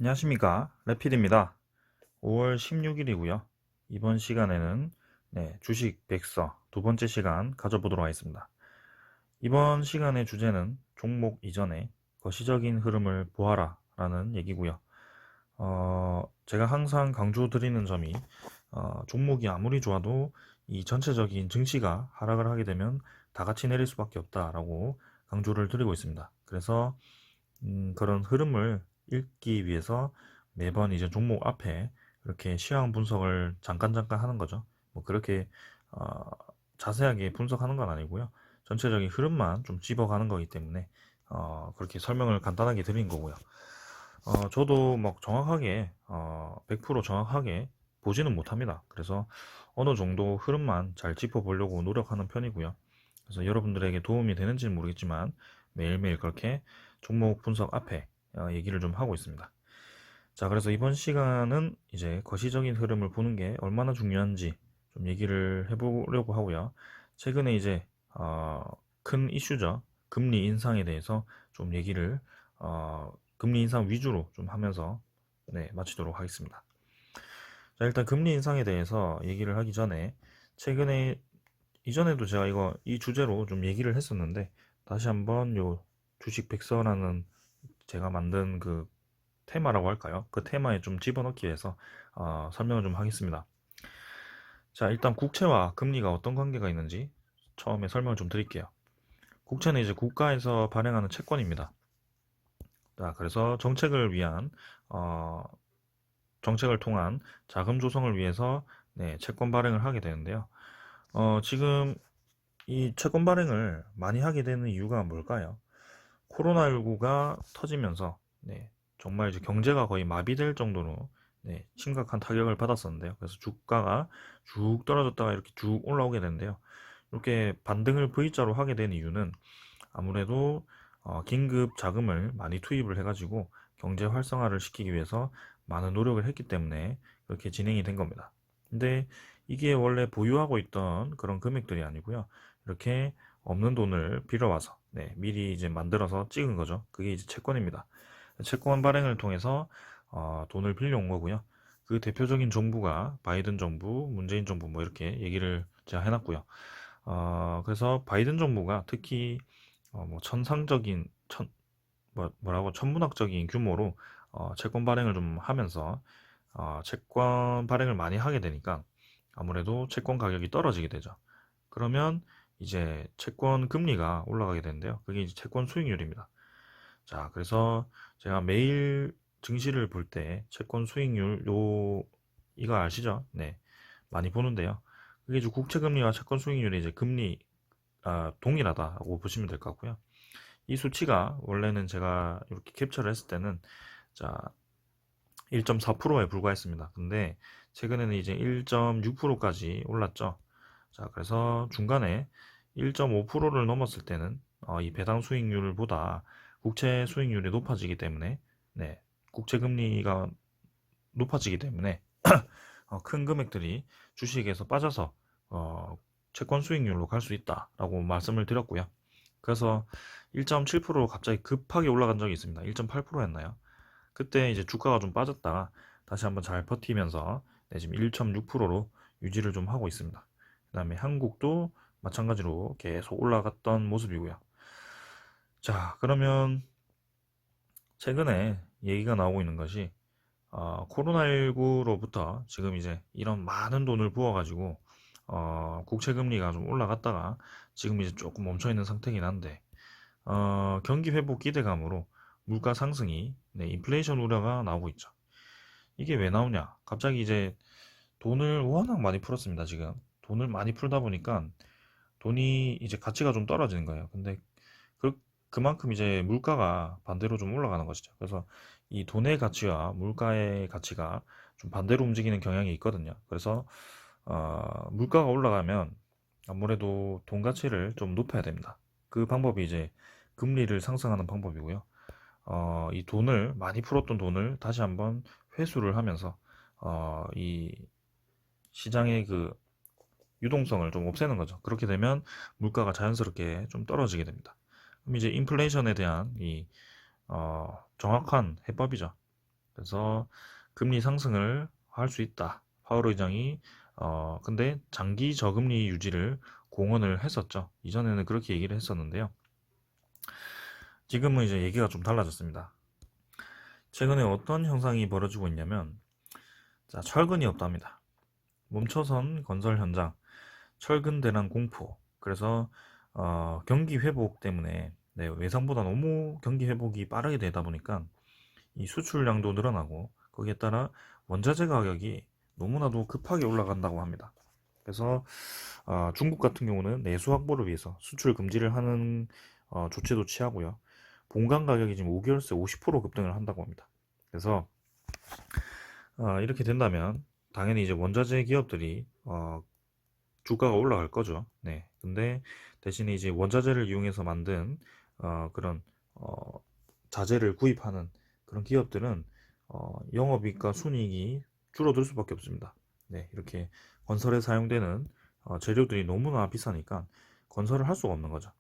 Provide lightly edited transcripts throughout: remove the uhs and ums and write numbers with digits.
안녕하십니까, 레필입니다. 5월 16일이고요. 이번 시간에는 주식 백서 두 번째 시간 가져보도록 하겠습니다. 이번 시간의 주제는 종목 이전에 거시적인 흐름을 보아라 라는 얘기고요. 제가 항상 강조드리는 점이 종목이 아무리 좋아도 이 전체적인 증시가 하락을 하게 되면 다 같이 내릴 수밖에 없다라고 강조를 드리고 있습니다. 그래서 그런 흐름을 읽기 위해서 매번 이제 종목 앞에 이렇게 시황 분석을 잠깐 하는 거죠. 뭐 그렇게 어, 자세하게 분석하는 건 아니고요. 전체적인 흐름만 좀 집어가는 거기 때문에 그렇게 설명을 간단하게 드린 거고요. 저도 막 정확하게 100% 정확하게 보지는 못합니다. 그래서 어느 정도 흐름만 잘 짚어보려고 노력하는 편이고요. 그래서 여러분들에게 도움이 되는지는 모르겠지만 매일매일 그렇게 종목 분석 앞에 얘기를 좀 하고 있습니다. 자, 그래서 이번 시간은 이제 거시적인 흐름을 보는 게 얼마나 중요한지 좀 얘기를 해보려고 하고요. 최근에 이제 큰 이슈죠. 금리 인상에 대해서 좀 얘기를 금리 인상 위주로 좀 하면서 마치도록 하겠습니다. 자, 일단 금리 인상에 대해서 얘기를 하기 전에 최근에 이전에도 제가 이 주제로 좀 얘기를 했었는데 다시 한번 요 주식 백서라는 제가 만든 그 테마라고 할까요? 그 테마에 좀 집어넣기 위해서 설명을 좀 하겠습니다. 자, 일단 국채와 금리가 어떤 관계가 있는지 처음에 설명을 좀 드릴게요. 국채는 이제 국가에서 발행하는 채권입니다. 자, 그래서 어, 정책을 통한 자금 조성을 위해서 채권 발행을 하게 되는데요. 지금 이 채권 발행을 많이 하게 되는 이유가 뭘까요? 코로나19가 터지면서 정말 이제 경제가 거의 마비될 정도로 심각한 타격을 받았었는데요. 그래서 주가가 쭉 떨어졌다가 이렇게 쭉 올라오게 되는데요. 이렇게 반등을 V자로 하게 된 이유는 아무래도 긴급 자금을 많이 투입을 해가지고 경제 활성화를 시키기 위해서 많은 노력을 했기 때문에 그렇게 진행이 된 겁니다. 근데 이게 원래 보유하고 있던 그런 금액들이 아니고요. 이렇게 없는 돈을 빌어와서 미리 이제 만들어서 찍은 거죠. 그게 이제 채권입니다. 채권 발행을 통해서 돈을 빌려온 거고요. 그 대표적인 정부가 바이든 정부, 문재인 정부 뭐 이렇게 얘기를 제가 해놨고요. 그래서 바이든 정부가 특히 뭐 천상적인 뭐라고 천문학적인 규모로 채권 발행을 좀 하면서 채권 발행을 많이 하게 되니까 아무래도 채권 가격이 떨어지게 되죠. 그러면 이제 채권 금리가 올라가게 되는데요. 그게 이제 채권 수익률입니다. 자, 그래서 제가 매일 증시를 볼 때 채권 수익률 이거 아시죠? 네, 많이 보는데요. 그게 이제 국채 금리와 채권 수익률이 이제 금리 동일하다고 보시면 될 것 같고요. 이 수치가 원래는 제가 이렇게 캡처를 했을 때는 자 1.4%에 불과했습니다. 근데 최근에는 이제 1.6%까지 올랐죠. 자, 그래서 중간에 1.5%를 넘었을 때는 이 배당 수익률보다 국채 수익률이 높아지기 때문에 국채 금리가 높아지기 때문에 큰 금액들이 주식에서 빠져서 어, 채권 수익률로 갈 수 있다라고 말씀을 드렸고요. 그래서 1.7% 갑자기 급하게 올라간 적이 있습니다. 1.8%였나요? 그때 이제 주가가 좀 빠졌다가 다시 한번 잘 버티면서 지금 1.6%로 유지를 좀 하고 있습니다. 그 다음에 한국도 마찬가지로 계속 올라갔던 모습이고요. 자, 그러면 최근에 얘기가 나오고 있는 것이 코로나19로부터 지금 이제 이런 많은 돈을 부어가지고 국채 금리가 좀 올라갔다가 지금 이제 조금 멈춰 있는 상태긴 한데 경기 회복 기대감으로 물가 상승이 인플레이션 우려가 나오고 있죠. 이게 왜 나오냐? 갑자기 이제 돈을 워낙 많이 풀었습니다, 지금. 돈을 많이 풀다 보니까 돈이 이제 가치가 좀 떨어지는 거예요. 근데 그만큼 이제 물가가 반대로 좀 올라가는 것이죠. 그래서 이 돈의 가치와 물가의 가치가 좀 반대로 움직이는 경향이 있거든요. 그래서 물가가 올라가면 아무래도 돈 가치를 좀 높여야 됩니다. 그 방법이 이제 금리를 상승하는 방법이고요. 이 돈을 많이 풀었던 돈을 다시 한번 회수를 하면서 이 시장의 그 유동성을 좀 없애는 거죠. 그렇게 되면 물가가 자연스럽게 좀 떨어지게 됩니다. 그럼 이제 인플레이션에 대한 이 정확한 해법이죠. 그래서 금리 상승을 할 수 있다. 파월 의장이 근데 장기 저금리 유지를 공언을 했었죠. 이전에는 그렇게 얘기를 했었는데요. 지금은 이제 얘기가 좀 달라졌습니다. 최근에 어떤 현상이 벌어지고 있냐면, 자, 철근이 없답니다. 멈춰선 건설 현장, 철근 대란 공포. 그래서 경기 회복 때문에 네, 예상보다 너무 경기 회복이 빠르게 되다 보니까 이 수출량도 늘어나고 거기에 따라 원자재 가격이 너무나도 급하게 올라간다고 합니다. 그래서 중국 같은 경우는 내수 확보를 위해서 수출 금지를 하는 조치도 취하고요. 본관 가격이 지금 5개월새 50% 급등을 한다고 합니다. 그래서 이렇게 된다면 당연히 이제 원자재 기업들이 주가가 올라갈 거죠. 네. 근데 대신에 이제 원자재를 이용해서 만든 그런 자재를 구입하는 그런 기업들은 영업이익과 순이익이 줄어들 수밖에 없습니다. 네, 이렇게 건설에 사용되는 재료들이 너무나 비싸니까 건설을 할 수가 없는 거죠.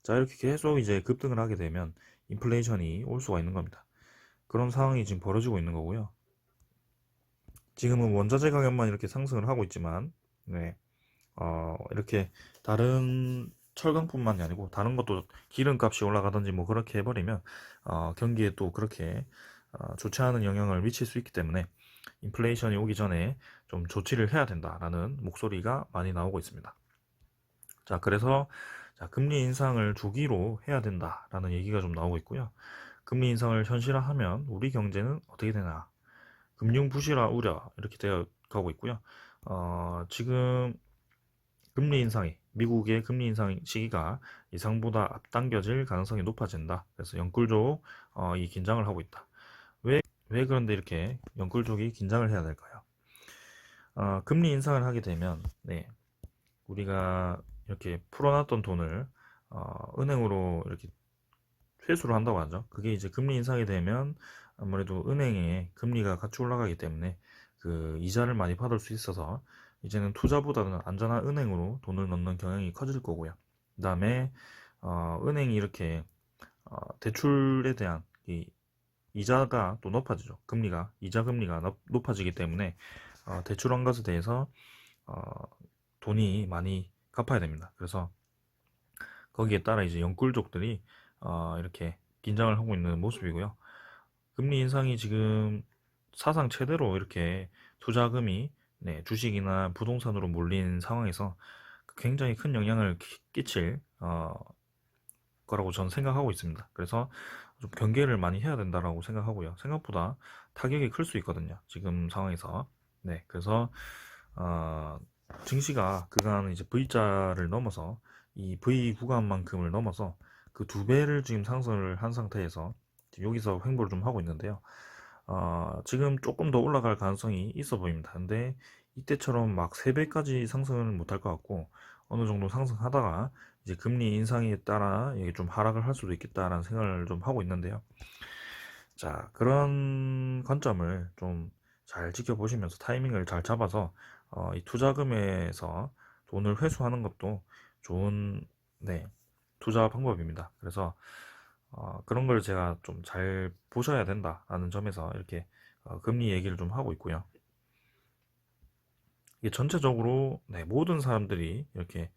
자, 이렇게 계속 이제 급등을 하게 되면 인플레이션이 올 수가 있는 겁니다. 그런 상황이 지금 벌어지고 있는 거고요. 지금은 원자재 가격만 이렇게 상승을 하고 있지만, 네, 이렇게 다른 철강뿐만이 아니고 다른 것도 기름값이 올라가든지 뭐 그렇게 해버리면 경기에 또 그렇게 좋지 않은 영향을 미칠 수 있기 때문에 인플레이션이 오기 전에 좀 조치를 해야 된다라는 목소리가 많이 나오고 있습니다. 자, 그래서 자, 금리 인상을 조기로 해야 된다라는 얘기가 좀 나오고 있고요. 금리 인상을 현실화하면 우리 경제는 어떻게 되나? 금융 부실화 우려 이렇게 되어 가고 있고요. 지금 금리 인상이 미국의 금리 인상 시기가 예상보다 앞당겨질 가능성이 높아진다. 그래서 영끌족 이 긴장을 하고 있다. 왜 그런데 이렇게 영끌족이 긴장을 해야 될까요? 금리 인상을 하게 되면 네, 우리가 이렇게 풀어놨던 돈을 은행으로 이렇게 회수를 한다고 하죠. 그게 이제 금리 인상이 되면 아무래도 은행의 금리가 같이 올라가기 때문에 그 이자를 많이 받을 수 있어서 이제는 투자보다는 안전한 은행으로 돈을 넣는 경향이 커질 거고요. 그 다음에 은행이 이렇게 대출에 대한 이 이자가 또 높아지죠. 금리가 이자 금리가 높아지기 때문에 대출한 것에 대해서 어, 돈이 많이 갚아야 됩니다. 그래서 거기에 따라 이제 영끌족들이 이렇게 긴장을 하고 있는 모습이고요. 금리 인상이 지금 사상 최대로 이렇게 투자금이 네, 주식이나 부동산으로 몰린 상황에서 굉장히 큰 영향을 끼칠 거라고 저는 생각하고 있습니다. 그래서 좀 경계를 많이 해야 된다라고 생각하고요. 생각보다 타격이 클 수 있거든요. 지금 상황에서. 네, 그래서 어, 증시가 그간 이제 V자를 넘어서 이 V 구간만큼을 넘어서 그 두 배를 지금 상승을 한 상태에서 지금 여기서 횡보를 좀 하고 있는데요. 지금 조금 더 올라갈 가능성이 있어 보입니다. 근데 이때처럼 막 3배까지 상승을 못할 것 같고 어느 정도 상승하다가 이제 금리 인상에 따라 이게 좀 하락을 할 수도 있겠다라는 생각을 좀 하고 있는데요. 자, 그런 관점을 좀 잘 지켜보시면서 타이밍을 잘 잡아서 이 투자금에서 돈을 회수하는 것도 좋은 네, 투자 방법입니다. 그래서 그런 걸 제가 좀 잘 보셔야 된다라는 점에서 이렇게 금리 얘기를 좀 하고 있고요. 이게 전체적으로 네, 모든 사람들이 이렇게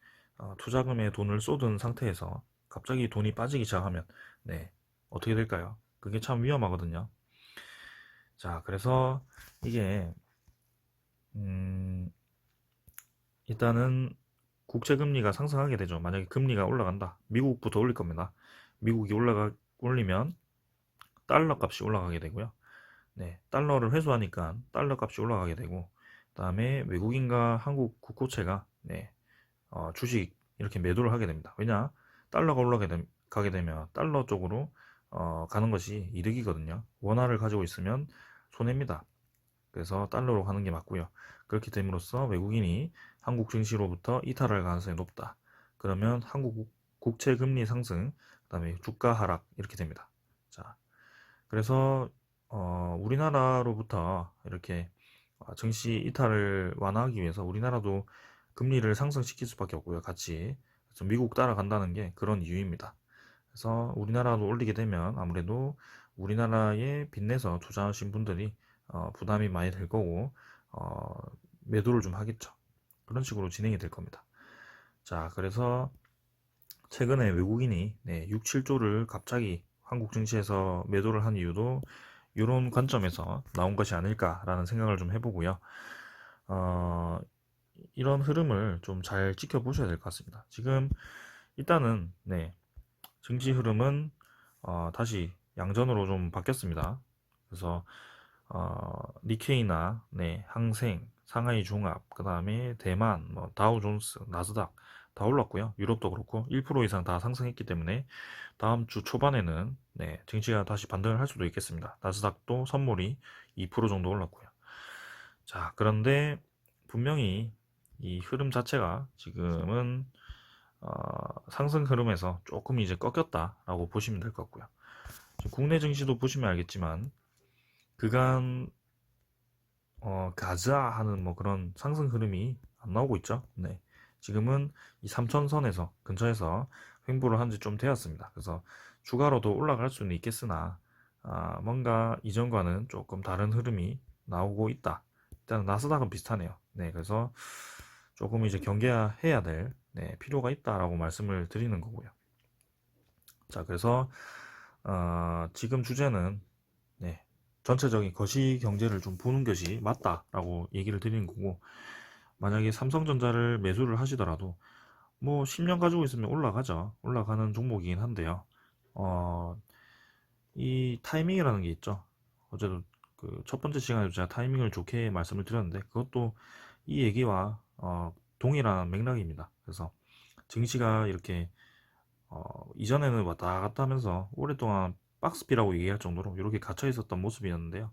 투자금에 돈을 쏟은 상태에서 갑자기 돈이 빠지기 시작하면 네, 어떻게 될까요? 그게 참 위험하거든요. 자, 그래서 이게 음, 일단은 국채 금리가 상승하게 되죠. 만약에 금리가 올라간다. 미국부터 올릴 겁니다. 미국이 올리면 달러 값이 올라가게 되고요. 네, 달러를 회수하니까 달러 값이 올라가게 되고, 그다음에 외국인과 한국 국고채가 네, 주식 이렇게 매도를 하게 됩니다. 왜냐? 달러가 가게 되면 달러 쪽으로 가는 것이 이득이거든요. 원화를 가지고 있으면 손해입니다. 그래서 달러로 가는 게 맞고요. 그렇게 됨으로써 외국인이 한국 증시로부터 이탈할 가능성이 높다. 그러면 한국 국채 금리 상승, 그다음에 주가 하락 이렇게 됩니다. 자, 그래서 우리나라로부터 이렇게 증시 이탈을 완화하기 위해서 우리나라도 금리를 상승시킬 수밖에 없고요. 같이. 그래서 미국 따라간다는 게 그런 이유입니다. 그래서 우리나라도 올리게 되면 아무래도 우리나라에 빚내서 투자하신 분들이 부담이 많이 될 거고 어, 매도를 좀 하겠죠. 그런 식으로 진행이 될 겁니다. 자, 그래서 최근에 외국인이 6, 7조를 갑자기 한국 증시에서 매도를 한 이유도 이런 관점에서 나온 것이 아닐까라는 생각을 좀 해보고요. 어, 이런 흐름을 좀 잘 지켜보셔야 될 것 같습니다. 지금 일단은 증시 흐름은 다시 양전으로 좀 바뀌었습니다. 그래서 니케이나 항생, 상하이 종합, 그 다음에 대만, 뭐 다우존스, 나스닥 다 올랐고요. 유럽도 그렇고 1% 이상 다 상승했기 때문에 다음 주 초반에는 증시가 다시 반등을 할 수도 있겠습니다. 나스닥도 선물이 2% 정도 올랐고요. 자, 그런데 분명히 이 흐름 자체가 지금은 상승 흐름에서 조금 이제 꺾였다라고 보시면 될 것 같고요. 국내 증시도 보시면 알겠지만 그간 가자 하는 뭐 그런 상승 흐름이 안 나오고 있죠. 네. 지금은 이 3천선에서 근처에서 횡보를 한 지 좀 되었습니다. 그래서 추가로도 올라갈 수는 있겠으나 뭔가 이전과는 조금 다른 흐름이 나오고 있다. 일단 나스닥은 비슷하네요. 네, 그래서 조금 이제 경계해야 될 필요가 있다라고 말씀을 드리는 거고요. 자, 그래서 지금 주제는 전체적인 거시 경제를 좀 보는 것이 맞다라고 얘기를 드리는 거고, 만약에 삼성전자를 매수를 하시더라도 뭐 10년 가지고 있으면 올라가죠. 올라가는 종목이긴 한데요. 어, 이 타이밍이라는 게 있죠. 어제도 그 첫 번째 시간에 제가 타이밍을 좋게 말씀을 드렸는데 그것도 이 얘기와 동일한 맥락입니다. 그래서 증시가 이렇게 이전에는 왔다 갔다 하면서 오랫동안 박스피라고 얘기할 정도로 이렇게 갇혀 있었던 모습이었는데요.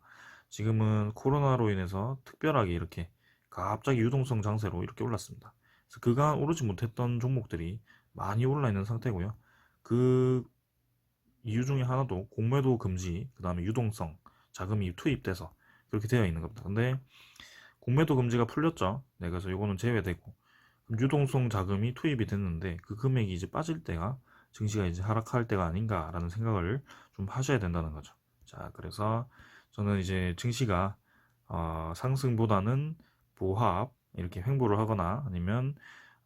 지금은 코로나로 인해서 특별하게 이렇게 갑자기 유동성 장세로 이렇게 올랐습니다. 그래서 그간 오르지 못했던 종목들이 많이 올라 있는 상태고요. 그 이유 중에 하나도 공매도 금지, 그 다음에 유동성 자금이 투입돼서 그렇게 되어 있는 겁니다. 근데 공매도 금지가 풀렸죠. 네, 그래서 이거는 제외되고 유동성 자금이 투입이 됐는데 그 금액이 이제 빠질 때가 증시가 이제 하락할 때가 아닌가라는 생각을 좀 하셔야 된다는 거죠. 자, 그래서 저는 이제 증시가 상승보다는 보합 이렇게 횡보를 하거나 아니면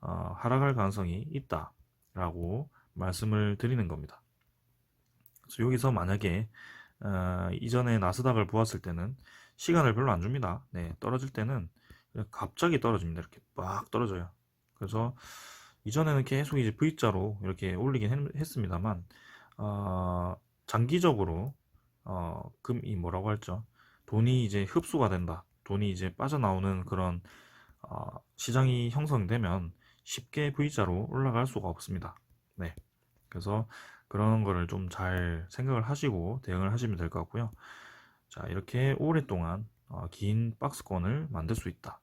하락할 가능성이 있다라고 말씀을 드리는 겁니다. 그래서 여기서 만약에 이전에 나스닥을 보았을 때는 시간을 별로 안 줍니다. 떨어질 때는 갑자기 떨어집니다. 이렇게 막 떨어져요. 그래서 이전에는 계속 이제 V자로 이렇게 올리긴 했습니다만 장기적으로 금이 뭐라고 할죠? 돈이 이제 흡수가 된다. 돈이 이제 빠져나오는 그런 시장이 형성되면 쉽게 V자로 올라갈 수가 없습니다. 네. 그래서 그런 거를 좀 잘 생각을 하시고 대응을 하시면 될 것 같고요. 자, 이렇게 오랫동안 긴 박스권을 만들 수 있다.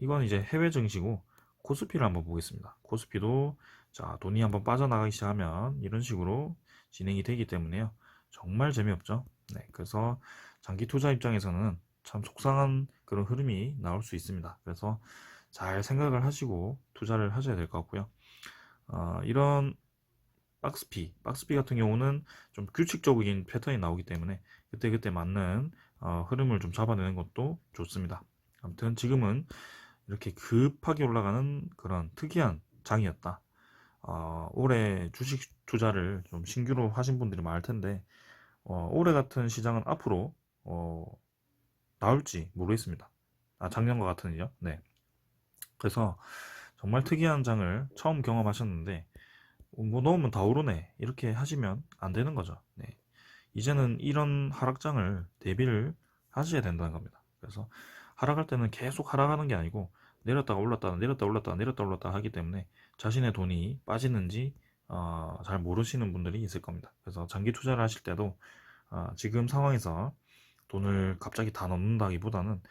이건 이제 해외 증시고 코스피를 한번 보겠습니다. 코스피도 자, 돈이 한번 빠져나가기 시작하면 이런 식으로 진행이 되기 때문에요. 정말 재미없죠. 네, 그래서 장기 투자 입장에서는 참 속상한 그런 흐름이 나올 수 있습니다. 그래서 잘 생각을 하시고 투자를 하셔야 될 것 같고요. 이런 박스피 같은 경우는 좀 규칙적인 패턴이 나오기 때문에 그때그때 맞는 흐름을 좀 잡아내는 것도 좋습니다. 아무튼 지금은 이렇게 급하게 올라가는 그런 특이한 장이었다. 올해 주식 투자를 좀 신규로 하신 분들이 많을 텐데 올해 같은 시장은 앞으로 나올지 모르겠습니다. 작년과 같은요. 네. 그래서 정말 특이한 장을 처음 경험하셨는데 뭐 넣으면 다 오르네 이렇게 하시면 안 되는 거죠. 네. 이제는 이런 하락장을 대비를 하셔야 된다는 겁니다. 그래서 하락할 때는 계속 하락하는 게 아니고 내렸다가 올랐다가 내렸다 올랐다가 내렸다 올랐다 하기 때문에 자신의 돈이 빠지는지 잘 모르시는 분들이 있을 겁니다. 그래서 장기 투자를 하실 때도 지금 상황에서 돈을 갑자기 다 넣는다기보다는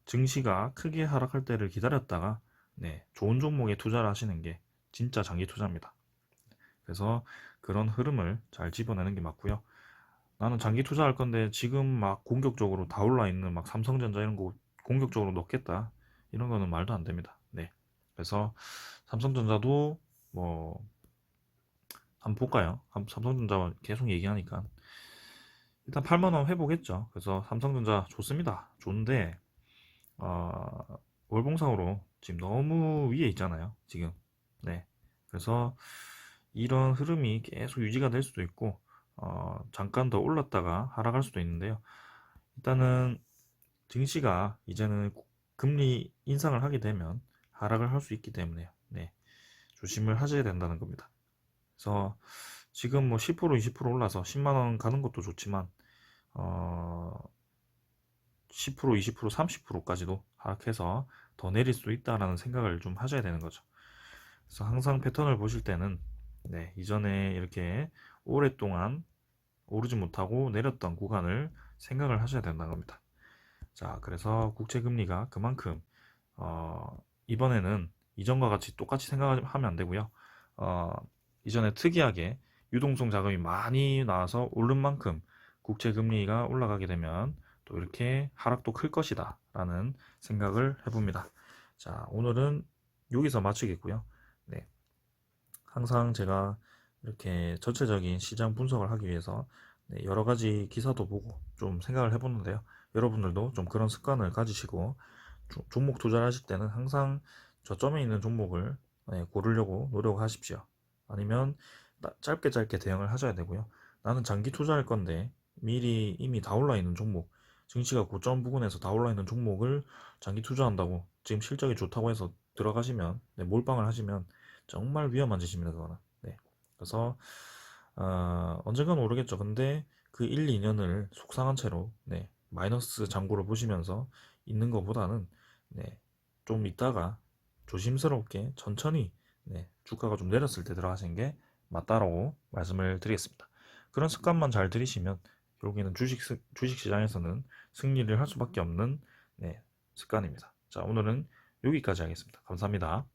증시가 크게 하락할 때를 기다렸다가 좋은 종목에 투자를 하시는 게 진짜 장기 투자입니다. 그래서 그런 흐름을 잘 집어내는 게 맞고요. 나는 장기 투자할 건데 지금 막 공격적으로 다 올라 있는 막 삼성전자 이런 거 공격적으로 넣겠다. 이런 거는 말도 안 됩니다. 네. 그래서 삼성전자도 뭐 한번 볼까요? 삼성전자 계속 얘기하니까 일단 8만 원 회복했죠. 그래서 삼성전자 좋습니다. 좋은데 월봉상으로 지금 너무 위에 있잖아요. 지금. 네. 그래서 이런 흐름이 계속 유지가 될 수도 있고 잠깐 더 올랐다가 하락할 수도 있는데요. 일단은 증시가 이제는 금리 인상을 하게 되면 하락을 할 수 있기 때문에요. 네. 조심을 하셔야 된다는 겁니다. 그래서 지금 뭐 10% 20% 올라서 10만 원 가는 것도 좋지만 어 10% 20% 30%까지도 하락해서 더 내릴 수 있다라는 생각을 좀 하셔야 되는 거죠. 그래서 항상 패턴을 보실 때는 네, 이전에 이렇게 오랫동안 오르지 못하고 내렸던 구간을 생각을 하셔야 된다는 겁니다. 자, 그래서 국채 금리가 그만큼 이번에는 이전과 같이 똑같이 생각하면 안 되고요. 어, 이전에 특이하게 유동성 자금이 많이 나와서 오른 만큼 국채 금리가 올라가게 되면 또 이렇게 하락도 클 것이다 라는 생각을 해봅니다. 자, 오늘은 여기서 마치겠고요. 네, 항상 제가 이렇게 전체적인 시장 분석을 하기 위해서 네, 여러 가지 기사도 보고 좀 생각을 해보는데요. 여러분들도 좀 그런 습관을 가지시고 종목 투자를 하실 때는 항상 저점에 있는 종목을 네, 고르려고 노력하십시오. 아니면 짧게 짧게 대응을 하셔야 되고요. 나는 장기 투자할 건데 미리 이미 다 올라 있는 종목, 증시가 고점 부근에서 다 올라 있는 종목을 장기 투자한다고 지금 실적이 좋다고 해서 들어가시면 네, 몰빵을 하시면 정말 위험한 짓입니다. 그거는. 네. 그래서 언젠가는 모르겠죠. 근데 그 1, 2년을 속상한 채로 네, 마이너스 장고를 보시면서 있는 것보다는 네, 좀 있다가 조심스럽게 천천히 네, 주가가 좀 내렸을 때 들어가시는 게 맞다라고 말씀을 드리겠습니다. 그런 습관만 잘 들이시면 결국에는 주식 시장에서는 승리를 할 수밖에 없는 네, 습관입니다. 자, 오늘은 여기까지 하겠습니다. 감사합니다.